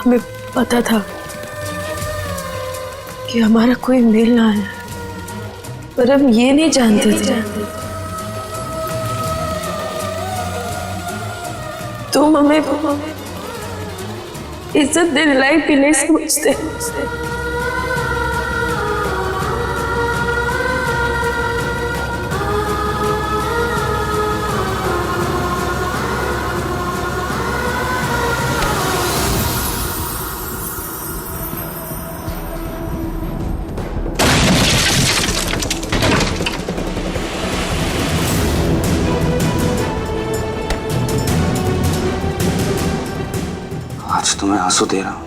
हमें पता था कि हमारा कोई मेल ना है, पर हम ये नहीं जानते थे तुम हमें इज्जत देने लायक भी नहीं समझते। आज तुम्हें आंसू दे रहा हूं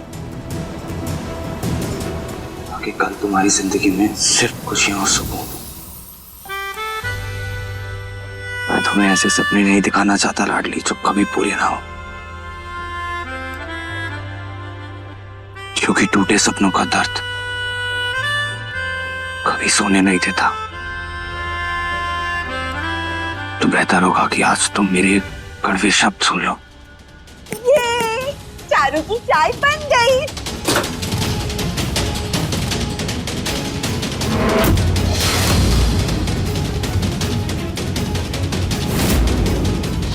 ताकि कल तुम्हारी जिंदगी में सिर्फ खुशियां और सुकून। मैं तुम्हें ऐसे सपने नहीं दिखाना चाहता लाडली, जो कभी पूरे ना हो, क्योंकि टूटे सपनों का दर्द कभी सोने नहीं देता। तो बेहतर होगा कि आज तुम मेरे कड़वे शब्द सुन लो। चारू की चाय बन गई।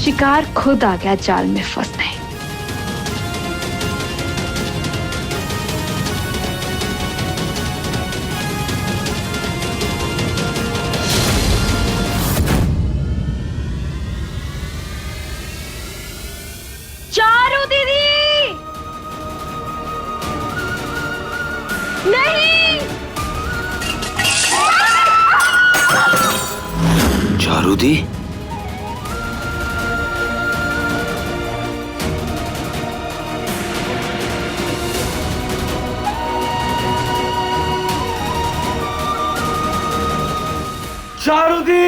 शिकार खुद आ गया जाल में फंसने। चारू दीदी नहीं। चारू दी, चारू दी,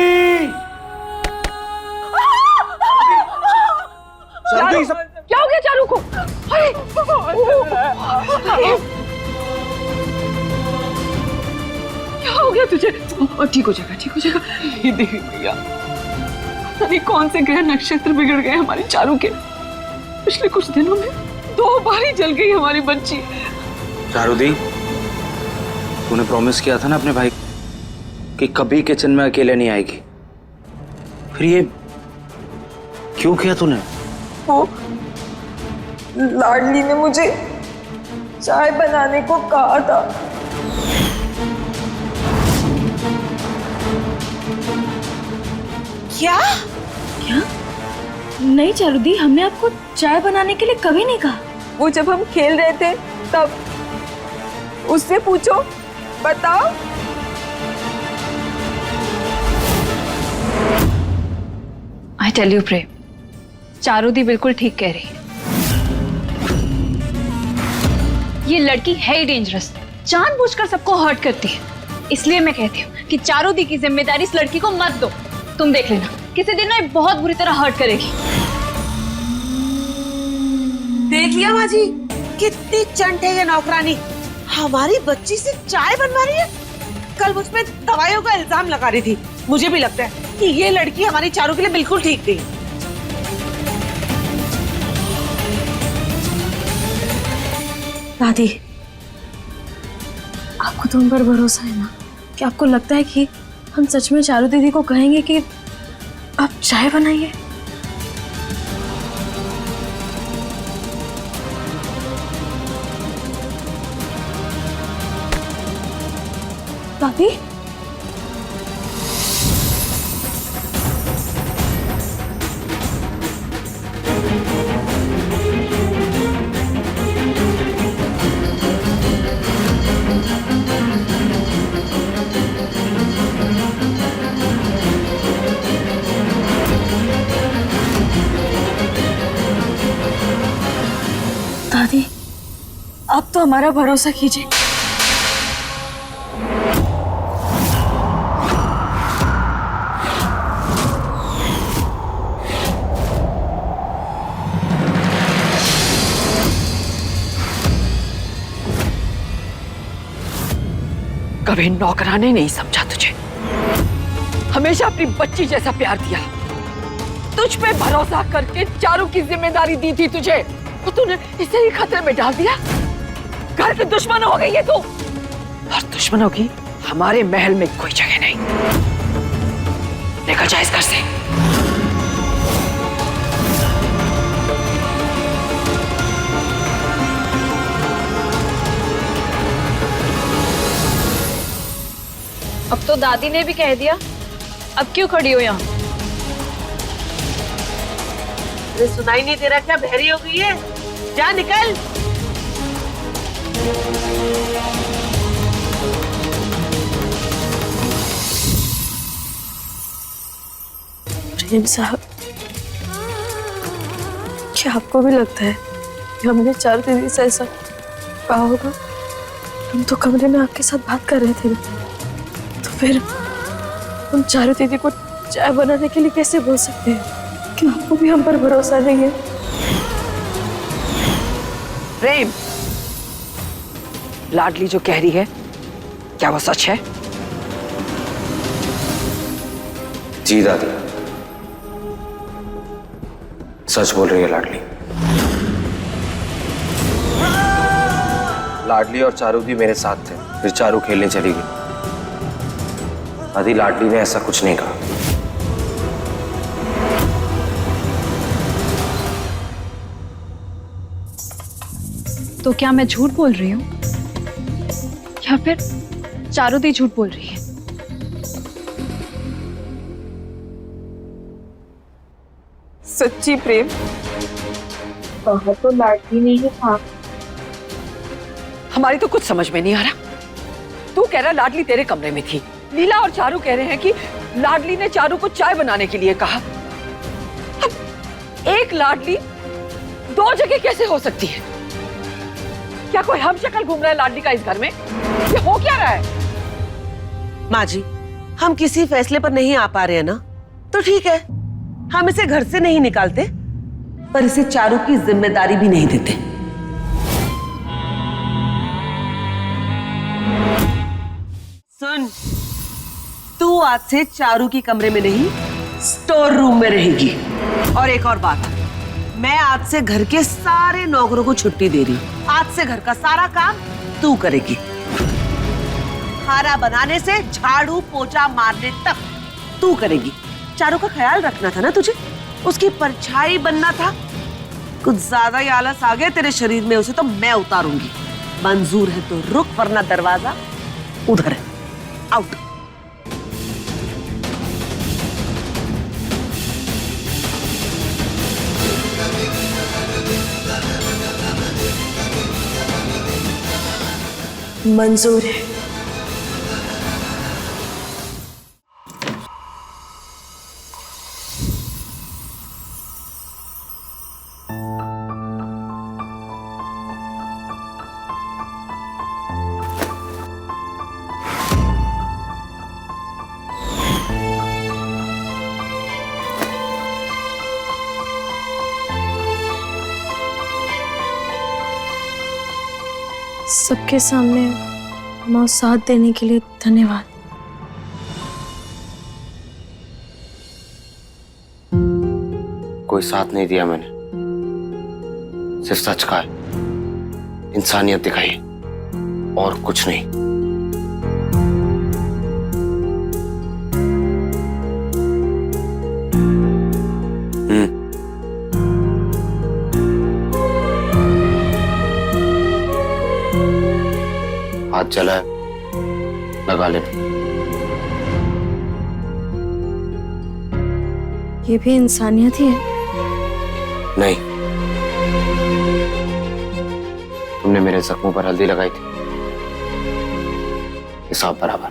चारू, क्या हो गया चारू को? अरे क्या हो गया तुझे? ठीक हो जाएगा, ठीक हो जाएगा। ये देवी भैया, पता नहीं कौन से ग्रह नक्षत्र बिगड़ गए हमारे चारू के। पिछले कुछ दिनों में 2 बार ही जल गई हमारी बच्ची। चारू दी, तूने प्रॉमिस किया था ना अपने भाई कि कभी किचन में अकेले नहीं आएगी, फिर ये क्यों किया तूने? वो लाडली ने मुझे चाय बनाने को कहा था। क्या? क्या? नहीं चारू दी, हमने आपको चाय बनाने के लिए कभी नहीं कहा। वो जब हम खेल रहे थे तब उससे पूछो, बताओ। आई टेल यू प्रेम, चारू दी बिल्कुल ठीक कह रही है। ये लड़की है ही डेंजरस, जानबूझकर सबको हर्ट करती है। इसलिए मैं कहती हूँ कि चारू दी की जिम्मेदारी इस लड़की को मत दो। तुम देख लेना, किसी दिन ना ये बहुत बुरी तरह हर्ट करेगी। देख लिया माँ जी, कितनी चंट है ये नौकरानी। हमारी बच्ची से चाय बनवा रही है। कल मुझ पे दवाइयों का इल्जाम लगा रही थी। मुझे भी लगता है कि ये लड़की हमारी चारू के लिए बिल्कुल ठीक नहीं। दादी, आपको तो हम पर भरोसा है ना? कि आपको लगता है कि हम सच में चारू दीदी को कहेंगे कि आप चाय बनाइए? दादी, दादी, आप तो हमारा भरोसा कीजिए। कभी नौकराने नहीं समझा तुझे, हमेशा अपनी बच्ची जैसा प्यार दिया। तुझ पे भरोसा करके चारू की जिम्मेदारी दी थी तुझे, वो तूने इसे ही खतरे में डाल दिया। घर के दुश्मन हो गई है तू, और दुश्मनों की हमारे महल में कोई जगह नहीं। निकल जा इस घर से। अब तो दादी ने भी कह दिया, अब क्यों खड़ी हो यहाँ? अरे सुनाई नहीं दे रहा क्या? बहरी हो गई है? जा निकल। प्रेम साहब, क्या आपको भी लगता है कि हमने चारों दीदी से ऐसा कहा होगा? हम तो कमरे में आपके साथ बात कर रहे थे, तो फिर हम चारों दीदी को चाय बनाने के लिए कैसे बोल सकते हैं? क्या आपको भी हम पर भरोसा नहीं है? प्रेम, लाडली जो कह रही है क्या वो सच है? जी दादी, सच बोल रही है लाडली। लाडली और चारू भी मेरे साथ थे, फिर चारू खेलने चली गई। दादी, लाडली ने ऐसा कुछ नहीं कहा। तो क्या मैं झूठ बोल रही हूँ या फिर चारू दी झूठ बोल रही है? सच्ची प्रेम, कहा तो लाडली नहीं था। हमारी तो कुछ समझ में नहीं आ रहा। तू कह रहा लाडली तेरे कमरे में थी, लीला और चारू कह रहे हैं कि लाडली ने चारू को चाय बनाने के लिए कहा। अब एक लाडली दो जगह कैसे हो सकती है? क्या कोई हम शक्ल घूम रहा है लाडली का इस घर में? ये हो क्या रहा है? माँ जी, हम किसी फैसले पर नहीं आ पा रहे हैं ना, तो ठीक है, हम इसे घर से नहीं निकालते, पर इसे चारू की जिम्मेदारी भी नहीं देते। सुन, तू आज से चारू की कमरे में नहीं, स्टोर रूम में रहेगी। और एक और बात, मैं आज से घर के सारे नौकरों को छुट्टी दे रही हूँ। आज से घर का सारा काम तू करेगी, खाना बनाने से झाड़ू पोछा मारने तक तू करेगी। चारू का ख्याल रखना था ना तुझे, उसकी परछाई बनना था। कुछ ज्यादा ही आलस आ गया तेरे शरीर में, उसे तो मैं उतारूंगी। मंजूर है तो रुक, वरना दरवाजा उधर है, आउट। मंजूर है। सबके सामने माँ साथ देने के लिए धन्यवाद। कोई साथ नहीं दिया मैंने, सिर्फ सच कहा है, इंसानियत दिखाई, और कुछ नहीं। हाथ जला है, लगा लेना। ये भी इंसानियत ही है। नहीं, तुमने मेरे जख्मों पर हल्दी लगाई थी, हिसाब बराबर।